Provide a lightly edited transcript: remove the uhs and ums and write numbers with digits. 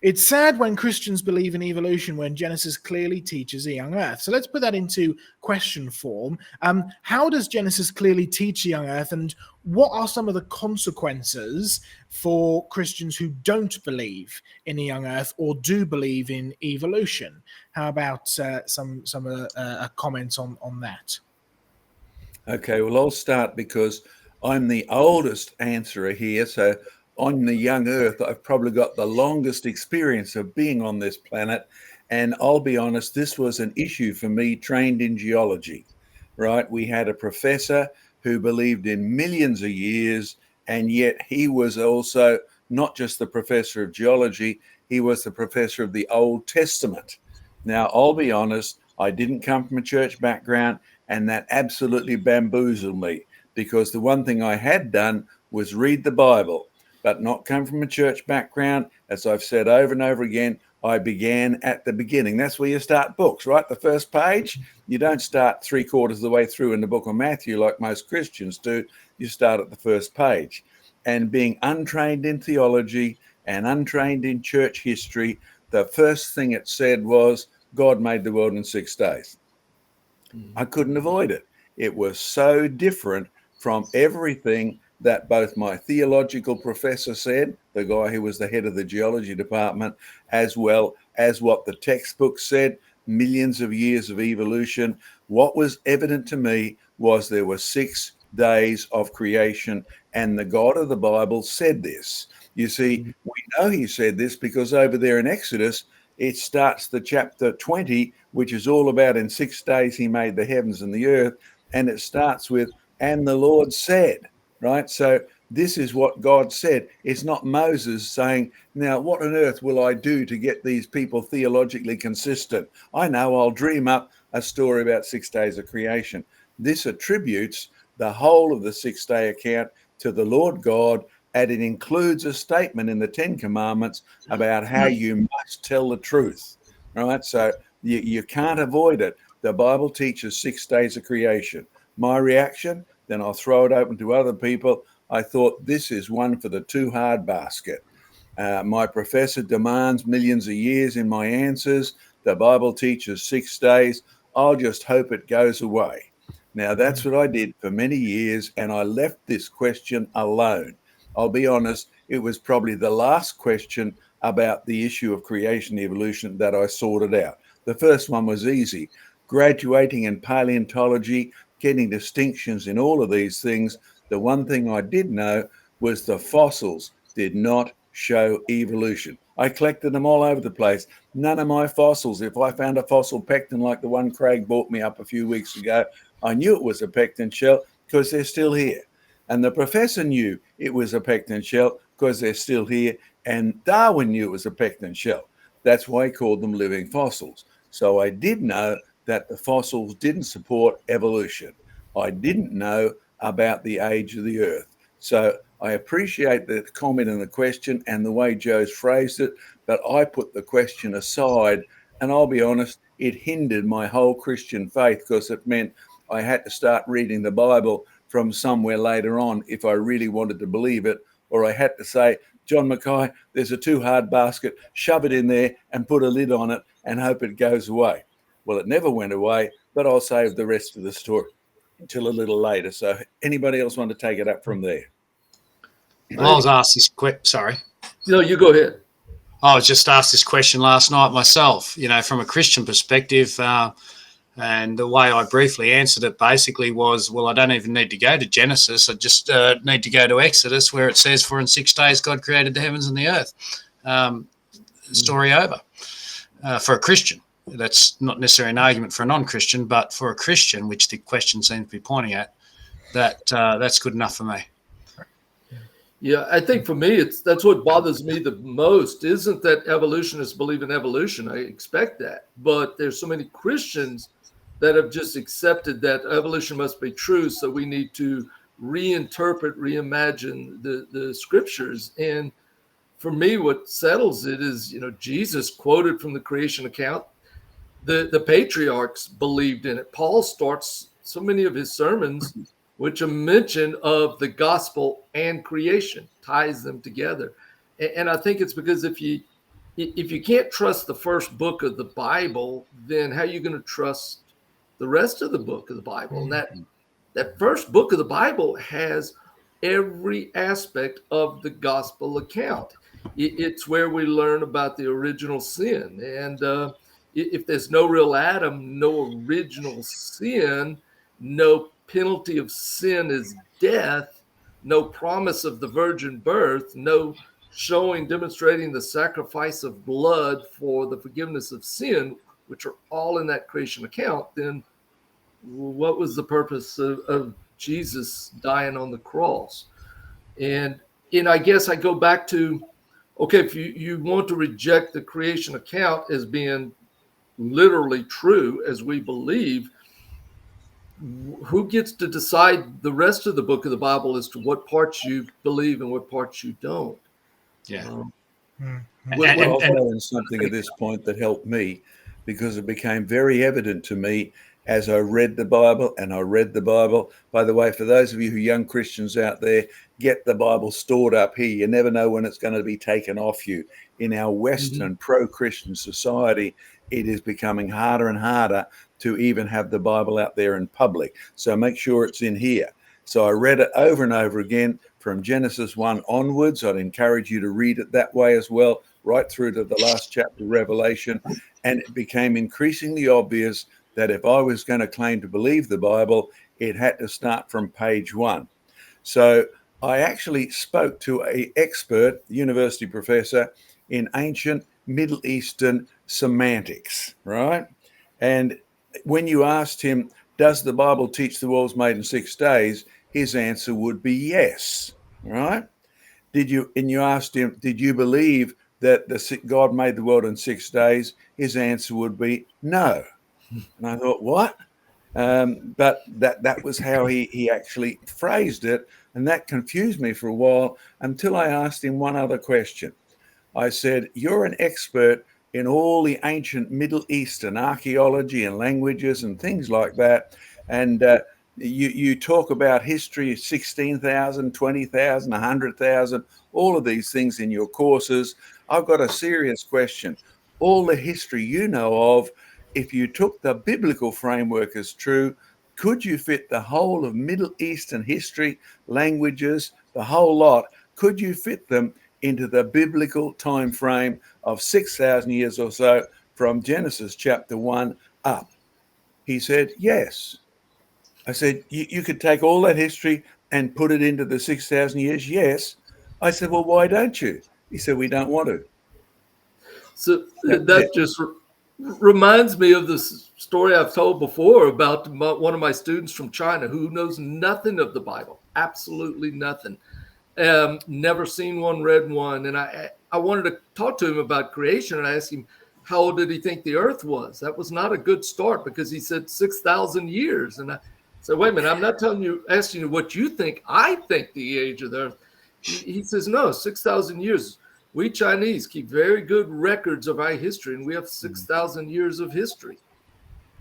It's sad when Christians believe in evolution when Genesis clearly teaches a young earth. So let's put that into question form. How does Genesis clearly teach a young earth, and what are some of the consequences for Christians who don't believe in a young earth or do believe in evolution? How about some comments on that? Okay, well, I'll start because I'm the oldest answerer here. So on the young earth, I've probably got the longest experience of being on this planet. And I'll be honest, this was an issue for me, trained in geology, right? We had a professor who believed in millions of years, and yet he was also not just the professor of geology, he was the professor of the Old Testament. Now, I'll be honest, I didn't come from a church background, and that absolutely bamboozled me, because the one thing I had done was read the Bible, but not come from a church background. As I've said over and over again, I began at the beginning. That's where you start books, right? The first page. You don't start 3/4 of the way through in the book of Matthew like most Christians do. You start at the first page. And being untrained in theology and untrained in church history, the first thing it said was God made the world in 6 days. I couldn't avoid it. It was so different from everything that both my theological professor said, the guy who was the head of the geology department, as well as what the textbook said, millions of years of evolution. What was evident to me was there were 6 days of creation, and the God of the Bible said this. You see, we know he said this because over there in Exodus, it starts the chapter 20, which is all about in 6 days he made the heavens and the earth. And it starts with, and the Lord said, right? So this is what God said. It's not Moses saying, now what on earth will I do to get these people theologically consistent? I know, I'll dream up a story about 6 days of creation. This attributes the whole of the 6-day account to the Lord God, and it includes a statement in the 10 Commandments about how you must tell the truth, right? So you can't avoid it. The Bible teaches 6 days of creation. My reaction, then I'll throw it open to other people. I thought, this is one for the too hard basket. My professor demands millions of years in my answers. The Bible teaches 6 days. I'll just hope it goes away. Now, that's what I did for many years, and I left this question alone. I'll be honest, it was probably the last question about the issue of creation evolution that I sorted out. The first one was easy. Graduating in paleontology, getting distinctions in all of these things, the one thing I did know was the fossils did not show evolution. I collected them all over the place. None of my fossils, if I found a fossil pecten like the one Craig brought me up a few weeks ago, I knew it was a pecten shell because they're still here. And the professor knew it was a pecten shell because they're still here. And Darwin knew it was a pecten shell. That's why he called them living fossils. So I did know that the fossils didn't support evolution. I didn't know about the age of the earth. So I appreciate the comment and the question and the way Joe's phrased it, but I put the question aside, and I'll be honest, it hindered my whole Christian faith because it meant I had to start reading the Bible from somewhere later on if I really wanted to believe it, or I had to say, John Mackay, there's a too hard basket, shove it in there and put a lid on it and hope it goes away. Well, it never went away, but I'll save the rest of the story until a little later. So anybody else want to take it up from there? Well, I was asked this sorry. No, you go ahead. I was just asked this question last night myself, from a Christian perspective. And the way I briefly answered it basically was, well, I don't even need to go to Genesis. I just need to go to Exodus, where it says, for in 6 days God created the heavens and the earth. Story over. For a Christian. That's not necessarily an argument for a non-Christian, but for a Christian, which the question seems to be pointing at, that's good enough for me. Yeah, I think for me, that's what bothers me the most. Isn't that evolutionists believe in evolution? I expect that. But there's so many Christians that have just accepted that evolution must be true, so we need to reinterpret, reimagine the scriptures. And for me, what settles it is, Jesus quoted from the creation account. The patriarchs believed in it. Paul starts so many of his sermons which a mention of the gospel and creation ties them together. And I think it's because if you if you can't trust the first book of the Bible, then how are you going to trust the rest of the book of the Bible? And that first book of the Bible has every aspect of the gospel account. It's where we learn about the original sin. And if there's no real Adam, no original sin, no penalty of sin is death, no promise of the virgin birth, no demonstrating the sacrifice of blood for the forgiveness of sin, which are all in that creation account, then what was the purpose of Jesus dying on the cross? And I guess I go back to, okay, if you want to reject the creation account as being literally true, as we believe, who gets to decide the rest of the book of the Bible as to what parts you believe and what parts you don't? Yeah. I'll throw in something at this point that helped me, because it became very evident to me as I read the Bible, and I read the Bible. By the way, for those of you who are young Christians out there, get the Bible stored up here. You never know when it's going to be taken off you. In our Western pro-Christian society, it is becoming harder and harder to even have the Bible out there in public. So make sure it's in here. So I read it over and over again from Genesis 1 onwards. I'd encourage you to read it that way as well, right through to the last chapter, Revelation. And it became increasingly obvious that if I was going to claim to believe the Bible, it had to start from page 1. So I actually spoke to an expert, university professor in ancient Middle Eastern semantics, right? And when you asked him, does the Bible teach the world's made in 6 days? His answer would be yes, right? And you asked him, did you believe that God made the world in 6 days? His answer would be no. And I thought, what? But that was how he actually phrased it. And that confused me for a while until I asked him one other question. I said, you're an expert in all the ancient Middle Eastern archaeology and languages and things like that. And you talk about history, 16,000, 20,000, 100,000, all of these things in your courses. I've got a serious question. All the history you know of, if you took the biblical framework as true, could you fit the whole of Middle Eastern history, languages, the whole lot, could you fit them into the biblical time frame of 6,000 years or so from Genesis chapter 1 up? He said, yes. I said, you could take all that history and put it into the 6,000 years? Yes. I said, well, why don't you? He said, we don't want to. So that just reminds me of this story I've told before about one of my students from China who knows nothing of the Bible, absolutely nothing. Never seen one, read one. And I wanted to talk to him about creation, and I asked him, how old did he think the earth was? That was not a good start, because he said 6,000 years. And I said, wait a minute, I'm not asking you what you think. I think the age of the earth. He says, no, 6,000 years. We Chinese keep very good records of our history, and we have 6,000 years of history.